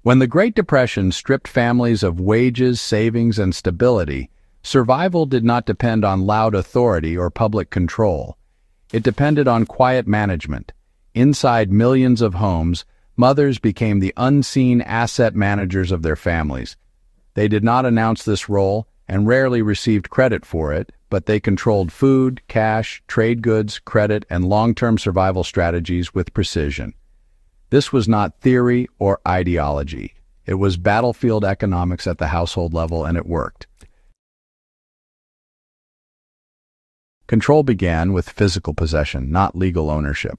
When the Great Depression stripped families of wages, savings, and stability, survival did not depend on loud authority or public control. It depended on quiet management. Inside millions of homes, mothers became the unseen asset managers of their families. They did not announce this role and rarely received credit for it, but they controlled food, cash, trade goods, credit, and long-term survival strategies with precision. This was not theory or ideology. It was battlefield economics at the household level, and it worked. Control began with physical possession, not legal ownership.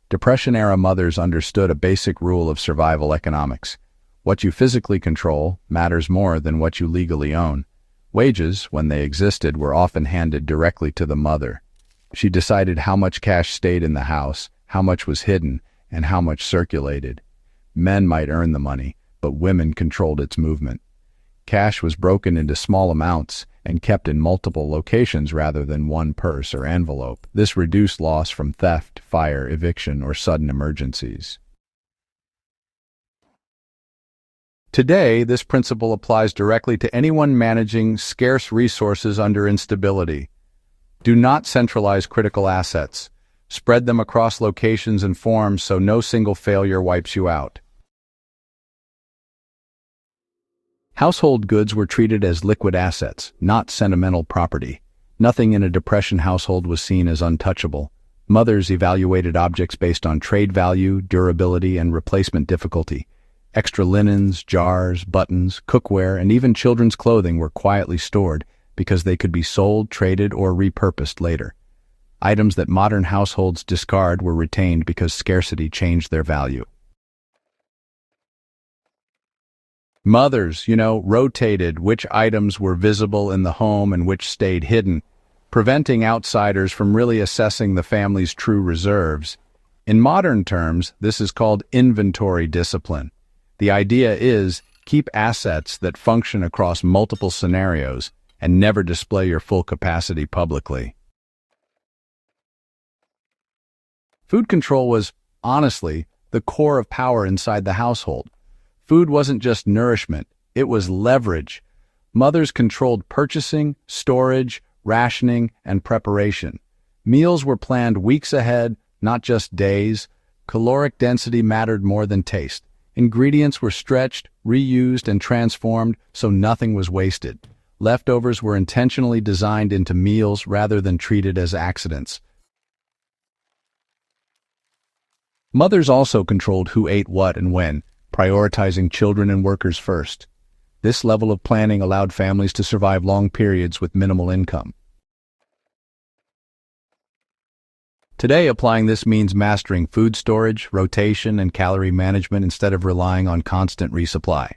Depression-era mothers understood a basic rule of survival economics. What you physically control matters more than what you legally own. Wages, when they existed, were often handed directly to the mother. She decided how much cash stayed in the house, how much was hidden, and how much circulated. Men might earn the money, but women controlled its movement. Cash was broken into small amounts and kept in multiple locations rather than one purse or envelope. This reduced loss from theft, fire, eviction, or sudden emergencies. Today, this principle applies directly to anyone managing scarce resources under instability. Do not centralize critical assets. Spread them across locations and forms so no single failure wipes you out. Household goods were treated as liquid assets, not sentimental property. Nothing in a Depression household was seen as untouchable. Mothers evaluated objects based on trade value, durability, and replacement difficulty. Extra linens, jars, buttons, cookware, and even children's clothing were quietly stored because they could be sold, traded, or repurposed later. Items that modern households discard were retained because scarcity changed their value. Mothers, rotated which items were visible in the home and which stayed hidden, preventing outsiders from really assessing the family's true reserves. In modern terms, this is called inventory discipline. The idea is, keep assets that function across multiple scenarios and never display your full capacity publicly. Food control was, honestly, the core of power inside the household. Food wasn't just nourishment, it was leverage. Mothers controlled purchasing, storage, rationing, and preparation. Meals were planned weeks ahead, not just days. Caloric density mattered more than taste. Ingredients were stretched, reused, and transformed so nothing was wasted. Leftovers were intentionally designed into meals rather than treated as accidents. Mothers also controlled who ate what and when, prioritizing children and workers first. This level of planning allowed families to survive long periods with minimal income. Today, applying this means mastering food storage, rotation, and calorie management instead of relying on constant resupply.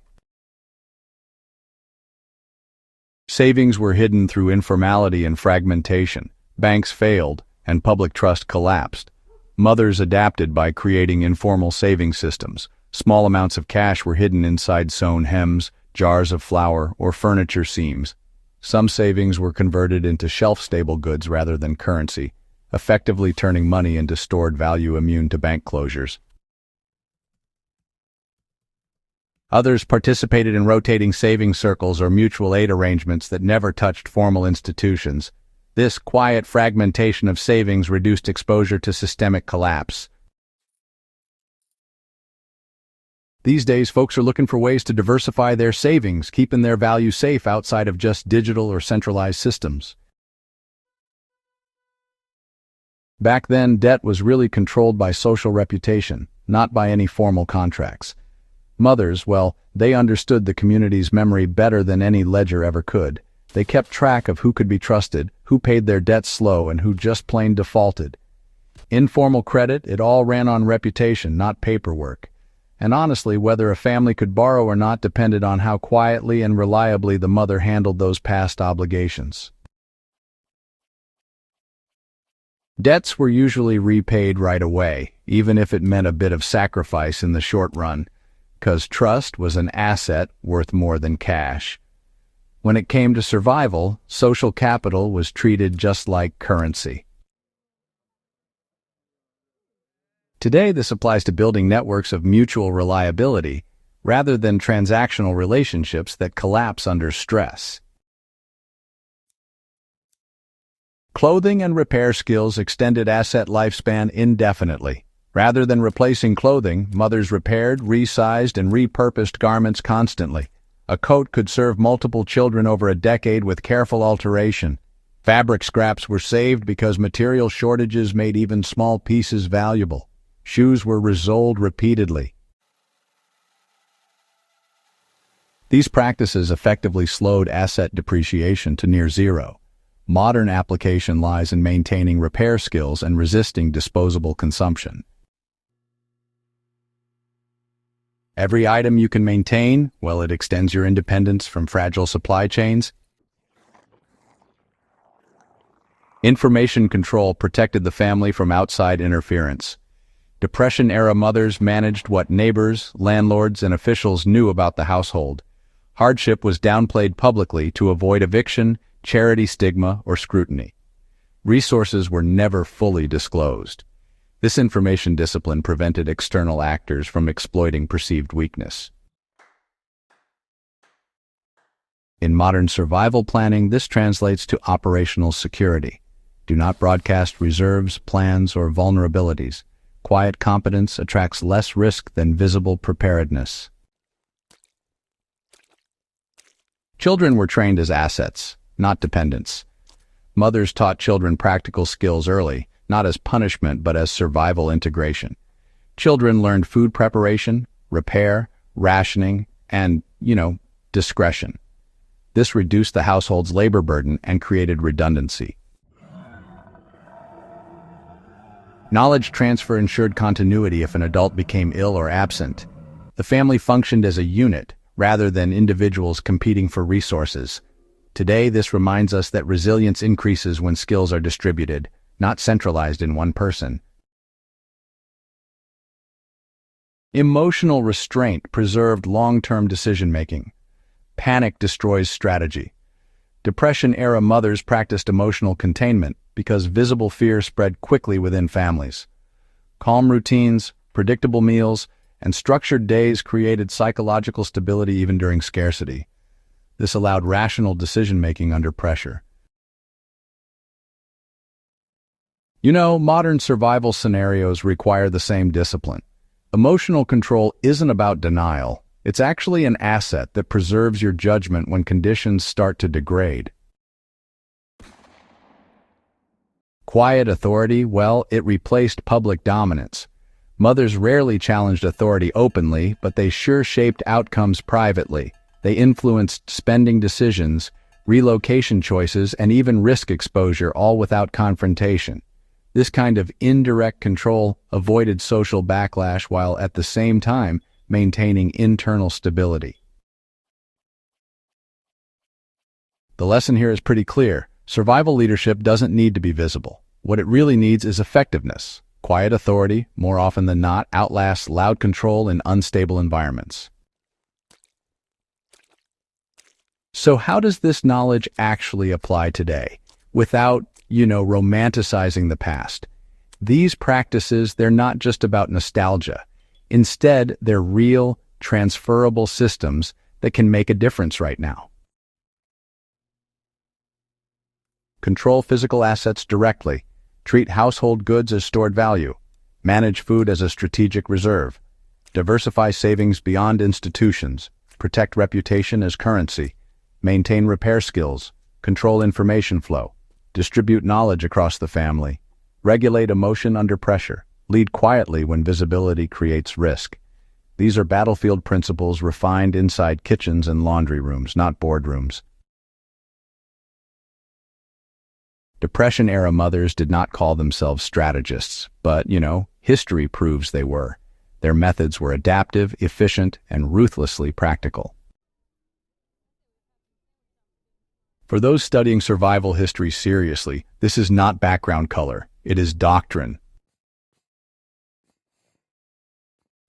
Savings were hidden through informality and fragmentation. Banks failed, and public trust collapsed. Mothers adapted by creating informal saving systems. Small amounts of cash were hidden inside sewn hems, jars of flour, or furniture seams. Some savings were converted into shelf-stable goods rather than currency, effectively turning money into stored value immune to bank closures. Others participated in rotating savings circles or mutual aid arrangements that never touched formal institutions. This quiet fragmentation of savings reduced exposure to systemic collapse. These days, folks are looking for ways to diversify their savings, keeping their value safe outside of just digital or centralized systems. Back then, debt was really controlled by social reputation, not by any formal contracts. Mothers, well, they understood the community's memory better than any ledger ever could. They kept track of who could be trusted, who paid their debts slow, and who just plain defaulted. Informal credit, it all ran on reputation, not paperwork. And honestly, whether a family could borrow or not depended on how quietly and reliably the mother handled those past obligations. Debts were usually repaid right away, even if it meant a bit of sacrifice in the short run, because trust was an asset worth more than cash. When it came to survival, social capital was treated just like currency. Today, this applies to building networks of mutual reliability. rather than transactional relationships that collapse under stress. Clothing and repair skills extended asset lifespan indefinitely. Rather than replacing clothing, mothers repaired, resized, and repurposed garments constantly. A coat could serve multiple children over a decade with careful alteration. Fabric scraps were saved because material shortages made even small pieces valuable. Shoes were resoled repeatedly. These practices effectively slowed asset depreciation to near zero. Modern application lies in maintaining repair skills and resisting disposable consumption. Every item you can maintain, well, it extends your independence from fragile supply chains. Information control protected the family from outside interference. Depression-era mothers managed what neighbors, landlords, and officials knew about the household. Hardship was downplayed publicly to avoid eviction, charity stigma, or scrutiny. Resources were never fully disclosed. This information discipline prevented external actors from exploiting perceived weakness. In modern survival planning, this translates to operational security. Do not broadcast reserves, plans, or vulnerabilities. Quiet competence attracts less risk than visible preparedness. Children were trained as assets, not dependents. Mothers taught children practical skills early, not as punishment but as survival integration. Children learned food preparation, repair, rationing, and, discretion. This reduced the household's labor burden and created redundancy. Knowledge transfer ensured continuity if an adult became ill or absent. The family functioned as a unit, rather than individuals competing for resources. Today, this reminds us that resilience increases when skills are distributed, not centralized in one person. Emotional restraint preserved long-term decision-making. Panic destroys strategy. Depression-era mothers practiced emotional containment because visible fear spread quickly within families. Calm routines, predictable meals, and structured days created psychological stability even during scarcity. This allowed rational decision-making under pressure. Modern survival scenarios require the same discipline. Emotional control isn't about denial. It's actually an asset that preserves your judgment when conditions start to degrade. Quiet authority, well, it replaced public dominance. Mothers rarely challenged authority openly, but they sure shaped outcomes privately. They influenced spending decisions, relocation choices, and even risk exposure, all without confrontation. This kind of indirect control avoided social backlash while at the same time maintaining internal stability. The lesson here is pretty clear. Survival leadership doesn't need to be visible. What it really needs is effectiveness. Quiet authority, more often than not, outlasts loud control in unstable environments. So how does this knowledge actually apply today? Without, romanticizing the past. These practices, they're not just about nostalgia. Instead, they're real, transferable systems that can make a difference right now. Control physical assets directly. Treat household goods as stored value. Manage food as a strategic reserve. Diversify savings beyond institutions. Protect reputation as currency. Maintain repair skills. Control information flow. Distribute knowledge across the family. Regulate emotion under pressure. Lead quietly when visibility creates risk. These are battlefield principles refined inside kitchens and laundry rooms, not boardrooms. Depression-era mothers did not call themselves strategists, but, history proves they were. Their methods were adaptive, efficient, and ruthlessly practical. For those studying survival history seriously, this is not background color, it is doctrine.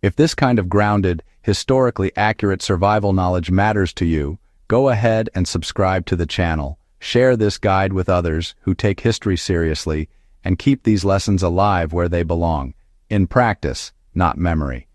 If this kind of grounded, historically accurate survival knowledge matters to you, go ahead and subscribe to the channel. Share this guide with others who take history seriously and keep these lessons alive where they belong, in practice, not memory.